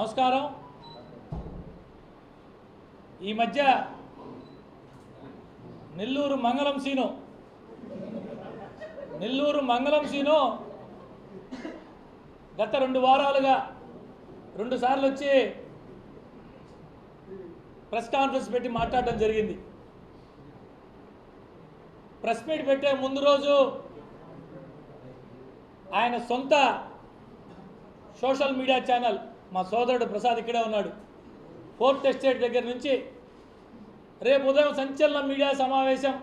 నమస్కారం. ఈ మధ్య నెల్లూరు మంగళం సీను గత 2 వారాలుగా 2 సార్లు వచ్చి ప్రెస్ కాన్ఫరెన్స్ పెట్టి మాట్లాడడం జరిగింది. ప్రెస్ మీట్ పెట్టే ముందు రోజు ఆయన సొంత సోషల్ మీడియా ఛానల్, మా సోదరుడు ప్రసాద్ ఇక్కడే ఉన్నాడు, 4th ఎస్టేట్ దగ్గర నుంచి రేపు ఉదయం సంచలన మీడియా సమావేశం,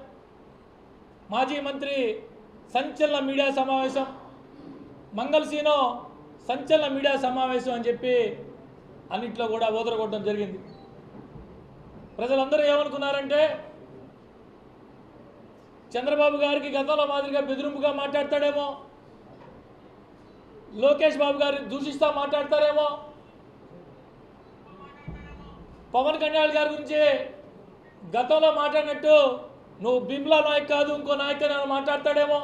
మాజీ మంత్రి సంచలన మీడియా సమావేశం, మంగళసీనో సంచలన మీడియా సమావేశం అని చెప్పి అన్నింటిలో కూడా ఓదరగొట్టడం జరిగింది. ప్రజలందరూ ఏమనుకున్నారంటే చంద్రబాబు గారికి గతంలో మాదిరిగా బెదిరింపుగా మాట్లాడతాడేమో, లోకేష్ బాబు గారిని దూషిస్తా మాట్లాడతారేమో, పవన్ కళ్యాణ్ గారి గురించి గతంలో మాట్లాడినట్టు నువ్వు బిమ్లా నాయక్ కాదు ఇంకో నాయక్ అని మాట్లాడతాడేమో,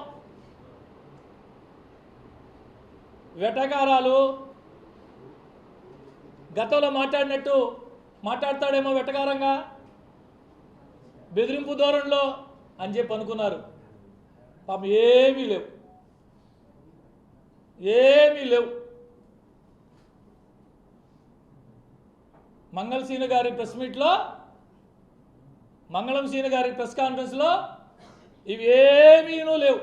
వెటకారాలు గతంలో మాట్లాడినట్టు మాట్లాడతాడేమో వెటకారంగా, బెదిరింపు ధోరణిలో అని చెప్పి అనుకున్నారు. పాపం ఏమీ లేవు. మంగళసీన గారి ప్రెస్ మీట్లో, మంగళం సీన గారి ప్రెస్ కాన్ఫరెన్స్లో ఇవి ఏమీనూ లేవు.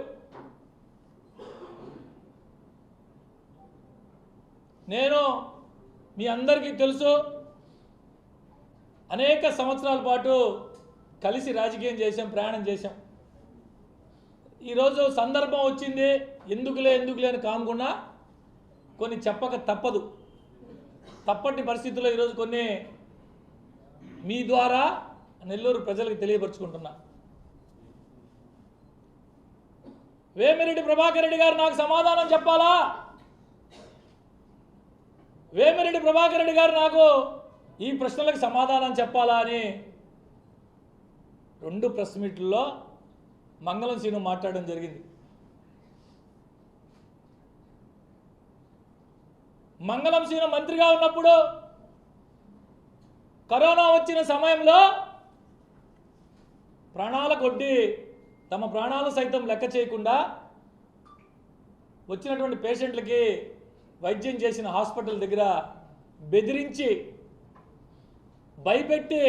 నేను మీ అందరికీ తెలుసు, అనేక సంవత్సరాల పాటు కలిసి రాజకీయం చేసాం, ప్రయాణం చేశాం. ఈరోజు సందర్భం వచ్చింది, ఎందుకులే అని కాకుండా కొన్ని చెప్పక తప్పటి పరిస్థితుల్లో ఈరోజు కొన్ని మీ ద్వారా నెల్లూరు ప్రజలకు తెలియపరుచుకుంటున్నా. వేమిరెడ్డి ప్రభాకర్ రెడ్డి గారు నాకు సమాధానం చెప్పాలా, వేమిరెడ్డి ప్రభాకర్ రెడ్డి గారు నాకు ఈ ప్రశ్నలకు సమాధానం చెప్పాలా అని 2 ప్రెస్ మీట్లలో మంగళం సీను మాట్లాడడం జరిగింది. మంగళం సీను మంత్రిగా ఉన్నప్పుడు కరోనా వచ్చిన సమయంలో ప్రాణాల కొద్దీ తమ ప్రాణాలు సైతం లెక్క చేయకుండా వచ్చినటువంటి పేషెంట్లకి వైద్యం చేసిన హాస్పిటల్ దగ్గర బెదిరించి భయపెట్టి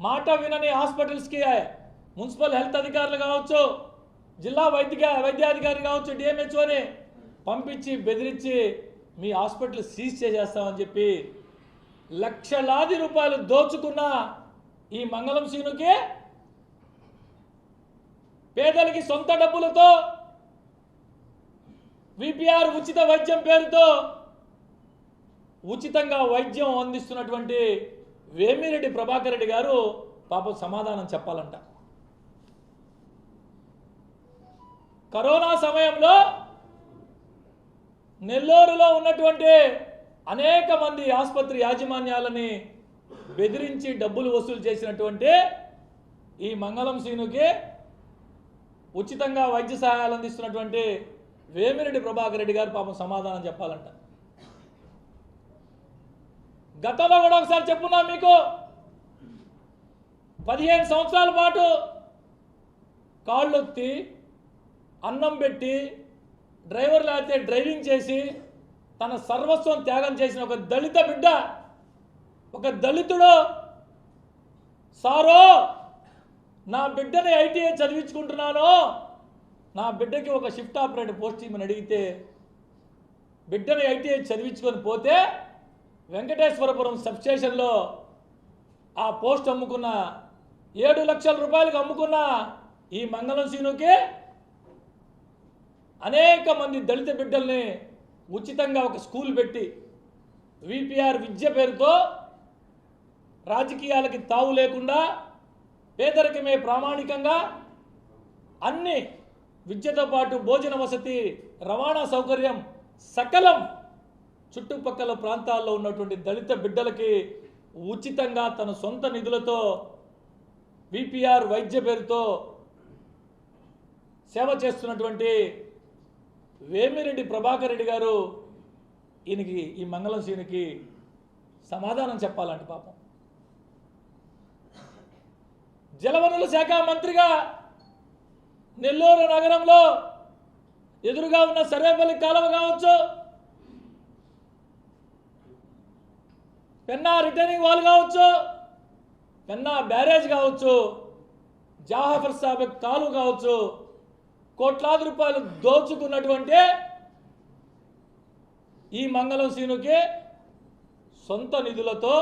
మాట వినని హాస్పిటల్స్కి మున్సిపల్ హెల్త్ అధికారులు కావచ్చు, జిల్లా వైద్యాధికారి కావచ్చు, డిఎంహెచ్ఓని పంపించి బెదిరించి మీ హాస్పిటల్ సీజ్ చేసేస్తామని చెప్పి లక్షలాది రూపాయలు దోచుకున్న ఈ మంగళం సీనుకి పేదలకి సొంత డబ్బులతో విపిఆర్ ఉచిత వైద్యం పేరుతో ఉచితంగా వైద్యం అందిస్తున్నటువంటి వేమిరెడ్డి ప్రభాకర్ రెడ్డి గారు పాపం సమాధానం చెప్పాలంట. కరోనా సమయంలో నెల్లూరులో ఉన్నటువంటి అనేక మంది ఆసుపత్రి యాజమాన్యాలని బెదిరించి డబ్బులు వసూలు చేసినటువంటి ఈ మంగళం సీనుకి ఉచితంగా వైద్య సహాయాలు అందిస్తున్నటువంటి వేమిరెడ్డి ప్రభాకర్ రెడ్డి గారు పాపం సమాధానం చెప్పాలంట. గతంలో కూడా ఒకసారి చెప్పున్నా మీకు, 15 సంవత్సరాల పాటు కాళ్ళొత్తి అన్నం పెట్టి డ్రైవర్లు అయితే డ్రైవింగ్ చేసి తన సర్వస్వం త్యాగం చేసిన ఒక దళిత బిడ్డ, ఒక దళితుడు, సారో నా బిడ్డని ఐటీఐ చదివించుకుంటున్నాను, నా బిడ్డకి ఒక షిఫ్ట్ ఆపరేటర్ పోస్ట్ ఇవ్వమని అడిగితే బిడ్డని ఐటీఐ చదివించుకొని పోతే వెంకటేశ్వరపురం సబ్స్టేషన్లో ఆ పోస్ట్ అమ్ముకున్న 7 లక్షల రూపాయలకు అమ్ముకున్న ఈ మంగళం సీనుకి అనేక మంది దళిత బిడ్డల్ని ఉచితంగా ఒక స్కూల్ పెట్టి విపిఆర్ విద్య పేరుతో రాజకీయాలకి తావు లేకుండా పేదరికమే ప్రామాణికంగా అన్ని విద్యతో పాటు భోజన వసతి, రవాణా సౌకర్యం సకలం చుట్టుపక్కల ప్రాంతాల్లో ఉన్నటువంటి దళిత బిడ్డలకి ఉచితంగా తన సొంత నిధులతో విపిఆర్ వైద్య పేరుతో సేవ చేస్తున్నటువంటి వేమిరెడ్డి ప్రభాకర్ రెడ్డి గారు ఈయనకి ఈ మంగళం సీనుకి సమాధానం చెప్పాలంట పాపం. జలవనరుల శాఖ మంత్రిగా నెల్లూరు నగరంలో ఎదురుగా ఉన్న సర్వేపల్లి కాలువ కావచ్చు, పెన్నా రిటర్నింగ్ వాల్ కావచ్చు, పెన్నా బ్యారేజ్ కావచ్చు, జాఫర్ సాబెక్ కాలువ కావచ్చు, కోట్లాది రూపాయలు దోచుకున్నటువంటి ఈ మంగళం సీనుకి సొంత నిధులతో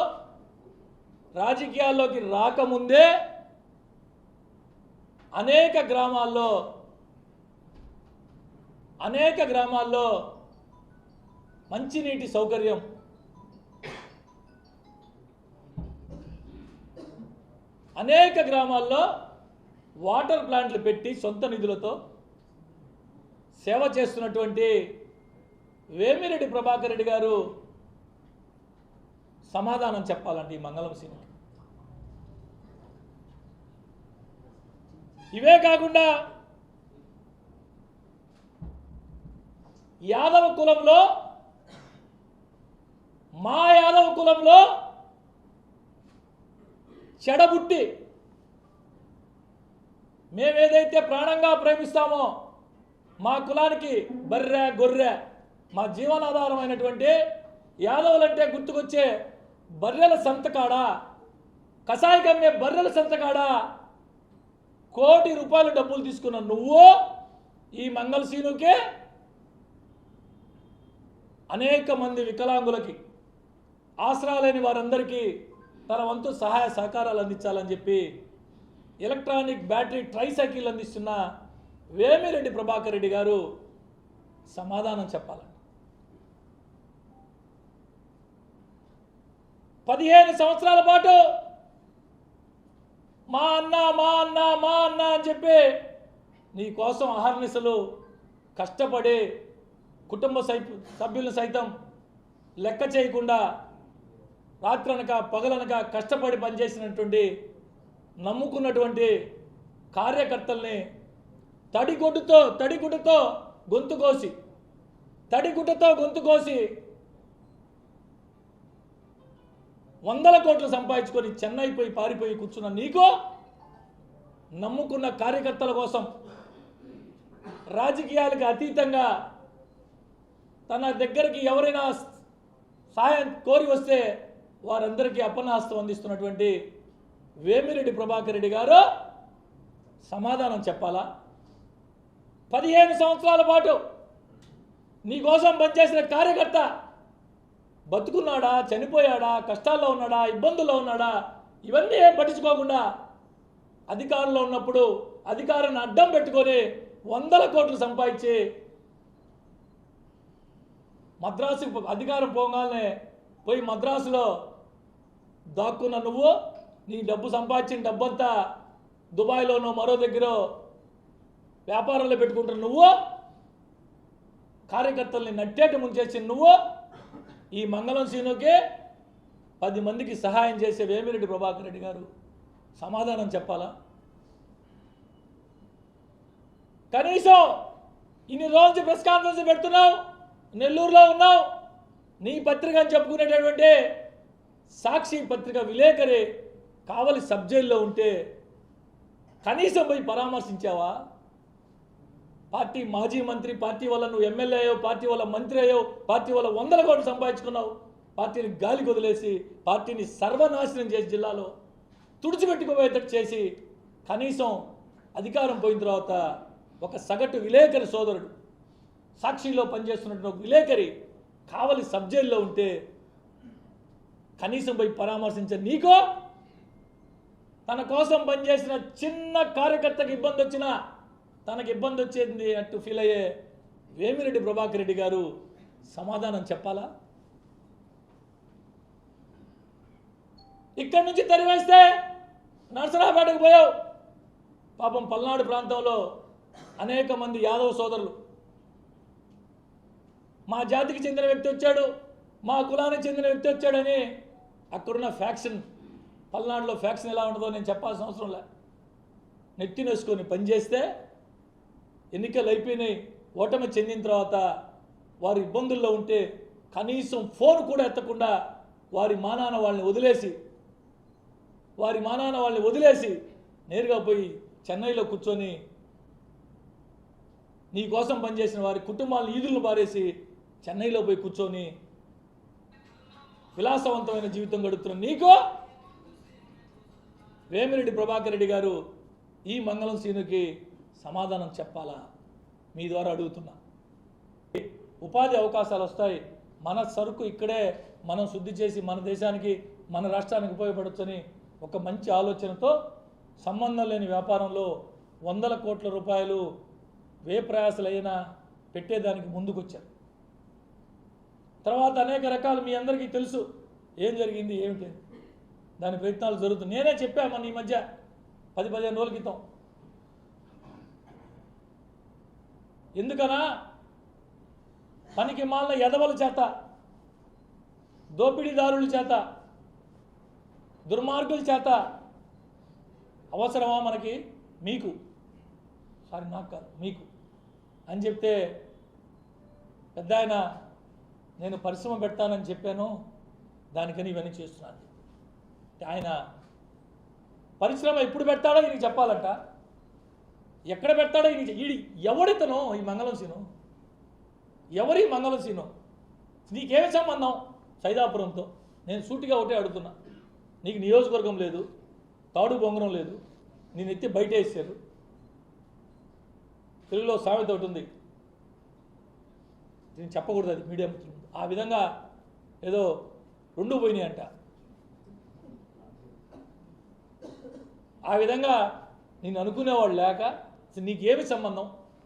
రాజకీయాల్లోకి రాకముందే అనేక గ్రామాల్లో మంచినీటి సౌకర్యం, అనేక గ్రామాల్లో వాటర్ ప్లాంట్లు పెట్టి సొంత నిధులతో సేవ చేస్తున్నటువంటి వేమిరెడ్డి ప్రభాకర్ రెడ్డి గారు సమాధానం చెప్పాలండి ఈ మంగళం సీనుకి. ఇవే కాకుండా యాదవ కులంలో, మా యాదవ కులంలో చెడబుట్టి మేమేదైతే ప్రాణంగా ప్రేమిస్తామో మా కులానికి బర్రె గొర్రె మా జీవనాధారమైనటువంటి యాదవులంటే గుర్తుకొచ్చే బర్రెల సంతకాడ, కసాయి కమ్మే బర్రెల సంతకాడ ₹1 కోటి డబ్బులు తీసుకున్న నువ్వు ఈ మంగళ సీనుకే అనేక మంది వికలాంగులకి, ఆసరా లేని వారందరికీ తన వంతు సహాయ సహకారాలు అందించాలని చెప్పి ఎలక్ట్రానిక్ బ్యాటరీ ట్రైసైకిల్ అందిస్తున్న వేమిరెడ్డి ప్రభాకర్ రెడ్డి గారు సమాధానం చెప్పాలండి. 15 సంవత్సరాల పాటు మా అన్న అని చెప్పి నీ కోసం అహర్నిశలు కష్టపడి కుటుంబ సభ్యులను సైతం లెక్క చేయకుండా రాత్రనక పగలనక కష్టపడి పనిచేసినటువంటి నమ్ముకున్నటువంటి కార్యకర్తల్ని తడిగుడ్డతో గొంతు కోసి 100 కోట్లు సంపాదించుకొని చెన్నై పోయి పారిపోయి కూర్చున్న నీకు నమ్ముకున్న కార్యకర్తల కోసం రాజకీయాలకు అతీతంగా తన దగ్గరికి ఎవరైనా సహాయం కోరి వస్తే వారందరికీ అపన్నహస్తం అందిస్తున్నటువంటి వేమిరెడ్డి ప్రభాకర్ రెడ్డి గారు సమాధానం చెప్పాలా? 15 సంవత్సరాల పాటు నీకోసం పనిచేసిన కార్యకర్త బతుకున్నాడా, చనిపోయాడా, కష్టాల్లో ఉన్నాడా, ఇబ్బందుల్లో ఉన్నాడా, ఇవన్నీ ఏం పట్టించుకోకుండా అధికారంలో ఉన్నప్పుడు అధికారాన్ని అడ్డం పెట్టుకొని 100 కోట్లు సంపాదించి మద్రాసు అధికారం పోగానే పోయి మద్రాసులో దాక్కున్న నువ్వు, నీ డబ్బు సంపాదించిన డబ్బంతా దుబాయ్లోనో మరో దగ్గర వ్యాపారంలో పెట్టుకుంటున్న నువ్వు, కార్యకర్తల్ని నట్టేట ముంచేసిన నువ్వు ఈ మంగళం సీనుకి 10 మందికి సహాయం చేసే వేమిరెడ్డి ప్రభాకర్ రెడ్డి గారు సమాధానం చెప్పాలా? కనీసం ఇన్ని రోజు ప్రెస్ కాన్ఫరెన్స్ పెడుతున్నావు, నెల్లూరులో ఉన్నావు, నీ పత్రిక అని చెప్పుకునేటటువంటి సాక్షి పత్రిక విలేకరి కావలి సబ్ జైల్లో ఉంటే కనీసం పోయి పరామర్శించావా? పార్టీ మాజీ మంత్రి, పార్టీ వల్ల నువ్వు ఎమ్మెల్యే అయ్యావు, పార్టీ వల్ల మంత్రి అయ్యావు, పార్టీ వల్ల 100 కోట్లు సంపాదించుకున్నావు, పార్టీని గాలికి వదిలేసి పార్టీని సర్వనాశనం చేసి జిల్లాలో తుడిచిపెట్టుకోబోయేటట్టు చేసి కనీసం అధికారం పోయిన తర్వాత ఒక సగటు విలేకరి సోదరుడు, సాక్షిలో పనిచేస్తున్నటువంటి ఒక విలేకరి కావలి సబ్ జైల్లో ఉంటే కనీసం పోయి పరామర్శించే నీకో, తన కోసం పనిచేసిన చిన్న కార్యకర్తకి ఇబ్బంది వచ్చినా తనకి ఇబ్బంది వచ్చేది అట్టు ఫీల్ అయ్యే వేమిరెడ్డి ప్రభాకర్ రెడ్డి గారు సమాధానం చెప్పాలా? ఇక్కడి నుంచి తరివేస్తే నరసరావుపేటకు పోయావు. పాపం పల్నాడు ప్రాంతంలో అనేక మంది యాదవ సోదరులు, మా జాతికి చెందిన వ్యక్తి వచ్చాడు, మా కులానికి చెందిన వ్యక్తి వచ్చాడని అక్కడున్న ఫ్యాక్షన్, పల్నాడులో ఫ్యాక్షన్ ఎలా ఉంటుందో నేను చెప్పాల్సిన అవసరం లే, నెత్తినేసుకొని పనిచేస్తే ఎన్నికలు అయిపోయినాయి, ఓటమి చెందిన తర్వాత వారు ఇబ్బందుల్లో ఉంటే కనీసం ఫోన్ కూడా ఎత్తకుండా వారి మానాన వాళ్ళని వదిలేసి నేరుగా పోయి చెన్నైలో కూర్చొని నీ కోసం పనిచేసిన వారి కుటుంబాలను ఈదులను బారేసి చెన్నైలో పోయి కూర్చొని విలాసవంతమైన జీవితం గడుపుతున్న నీకు వేమిరెడ్డి ప్రభాకర్ రెడ్డి గారు ఈ మంగళం సీనుకి సమాధానం చెప్పాలా? మీ ద్వారా అడుగుతున్నా. ఉపాధి అవకాశాలు వస్తాయి, మన సరుకు ఇక్కడే మనం శుద్ధి చేసి మన దేశానికి మన రాష్ట్రానికి ఉపయోగపడొచ్చని ఒక మంచి ఆలోచనతో సంబంధం లేని వ్యాపారంలో వందల కోట్ల రూపాయలు వ్యయప్రయాసలైనా పెట్టేదానికి ముందుకొచ్చారు. తర్వాత అనేక రకాలు మీ అందరికీ తెలుసు ఏం జరిగింది ఏమిటి, దాని ప్రయత్నాలు జరుగుతున్నాయి. నేనే చెప్పామని ఈ మధ్య 10-15 రోజుల క్రితం. ఎందుకనా పనికి మాలిన ఎదవల చేత, దోపిడీదారుల చేత, దుర్మార్గుల చేత అవసరమా మనకి? మీకు నాకు కాదు మీకు అని చెప్తే పెద్ద ఆయన నేను పరిశ్రమ పెడతానని చెప్పాను, దానికని ఇవన్నీ చేస్తున్నాను. ఆయన పరిశ్రమ ఎప్పుడు పెడతాడో ఈయనకి చెప్పాలంట, ఎక్కడ పెడతాడో ఈయన. ఎవడితను ఈ మంగళం సీను? ఎవరి మంగళం సీను? నీకేమి సంబంధం సైదాపురంతో? నేను సూటిగా ఒకటే అడుగుతున్నా. నీకు నియోజకవర్గం లేదు, తాడు బొంగరం లేదు, నేను ఎత్తి బయట వేసారు. తెలుగులో సామెత ఒకటి ఉంది, నేను చెప్పకూడదు, అది మీడియా మిత్రులు. ఆ విధంగా ఏదో 2 పోయినాయి అంట. ఆ విధంగా నేను అనుకునేవాళ్ళు లేక నీకేమి సంబంధం?